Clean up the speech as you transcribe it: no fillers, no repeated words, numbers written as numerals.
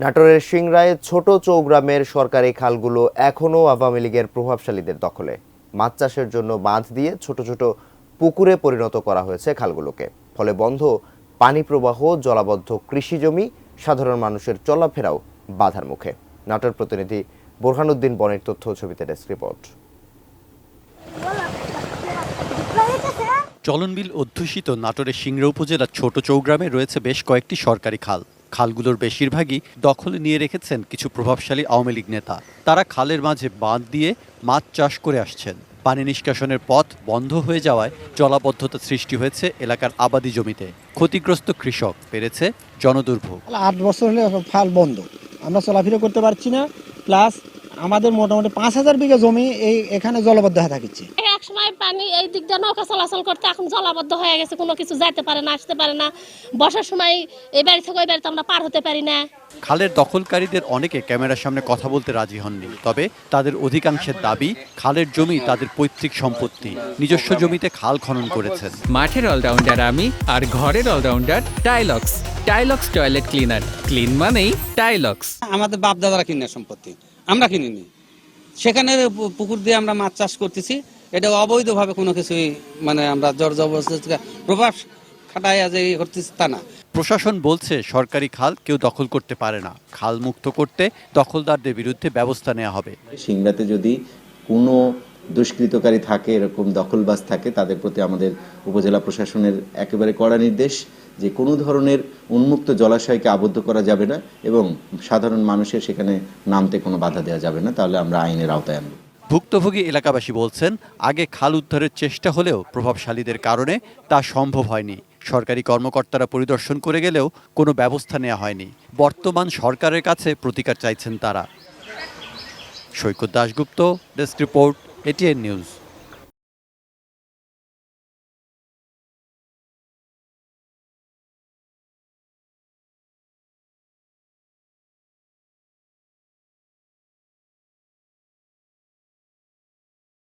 নাটোরের সিংড়ায় ছোট চৌগ্রামের সরকারি খালগুলো এখনও আওয়ামী লীগের প্রভাবশালীদের দখলে। মাছ চাষের জন্য বাঁধ দিয়ে ছোট ছোট পুকুরে পরিণত করা হয়েছে খালগুলোকে। ফলে বন্ধ পানি প্রবাহ, জলাবদ্ধ কৃষিজমি, সাধারণ মানুষের চলাফেরাও বাধার মুখে। নাটোর প্রতিনিধি বোরহানুদ্দিন বনের তথ্য ছবিতে ডেস্ক রিপোর্ট। চলনবিল অধ্যুষিত নাটোরের সিংড়া উপজেলার ছোট চৌগ্রামে রয়েছে বেশ কয়েকটি সরকারি খাল। খালগুলোর বেশিরভাগই দখলে নিয়ে রেখেছেন কিছু প্রভাবশালী আওয়ামী লীগ নেতা। তারা খালের মাঝে বাঁধ দিয়ে মাছ চাষ করে আসছেন। পানি নিষ্কাশনের পথ বন্ধ হয়ে যাওয়ায় জলাবদ্ধতা সৃষ্টি হয়েছে এলাকার আবাদি জমিতে। ক্ষতিগ্রস্ত কৃষক, বেড়েছে জনদুর্ভোগ। 8 বছর হলে খাল বন্ধ, আমরা চলাফেরা করতে পারছি না। প্লাস আমাদের মোটামুটি 5,000 বিঘা জমি এখানে জলবদ্ধ হয়ে থাকছে। এক সময় পানি এই দিক দিয়ে নৌকা চলাচল করতে, এখন জলাবদ্ধ হয়ে গেছে, কোনো কিছু যাইতে পারে না, আসতে পারে না। বর্ষার সময় এই বাড়ি থেকে ওই বাড়িতে আমরা পার হতে পারি না। খালের দখলকারীদের অনেকে ক্যামেরার সামনে কথা বলতে রাজি হননি। তবে তাদের অধিকাংশের দাবি, খালের জমি তাদের পৈতৃক সম্পত্তি, নিজস্ব জমিতে খাল খনন করেছেন। মাঠের অলরাউন্ডার আমি, আর ঘরের allrounder Tilex. Tilex toilet cleaner, clean মানেই টাইলক্স। আমাদের বাপ দাদারা কিনে সম্পত্তি, আমরা কিনিনি। সেখানে পুকুর দিয়ে আমরা মাছ চাষ করতেছি, এটা অবৈধভাবে কোনো কিছুই আমরা জোর জবরদস্তি প্রভাব খাটায় যে করতেছি তা না। প্রশাসন বলছে সরকারি খাল কেউ দখল করতে পারে না। খাল মুক্ত করতে দখলদারদের বিরুদ্ধে ব্যবস্থা নেওয়া হবে। সিংড়াতে যদি কোনো দুষ্কৃতকারী থাকে, এরকম দখলবাজ থাকে, তাদের প্রতি আমাদের উপজেলা প্রশাসনের একেবারে কড়া নির্দেশ যে কোনো ধরনের উন্মুক্ত জলাশয়কে আবদ্ধ করা যাবে না এবং সাধারণ মানুষের সেখানে নামতে কোনো বাধা দেওয়া যাবে না, তাহলে আমরা আইনের আওতায় আনব। ভুক্তভোগী এলাকাবাসী বলছেন, আগে খাল উদ্ধারের চেষ্টা হলেও প্রভাবশালীদের কারণে তা সম্ভব হয়নি। সরকারি কর্মকর্তারা পরিদর্শন করে গেলেও কোনো ব্যবস্থা নেওয়া হয়নি। বর্তমান সরকারের কাছে প্রতিকার চাইছেন তারা। Saikat Dasgupta, desk report, ATN news.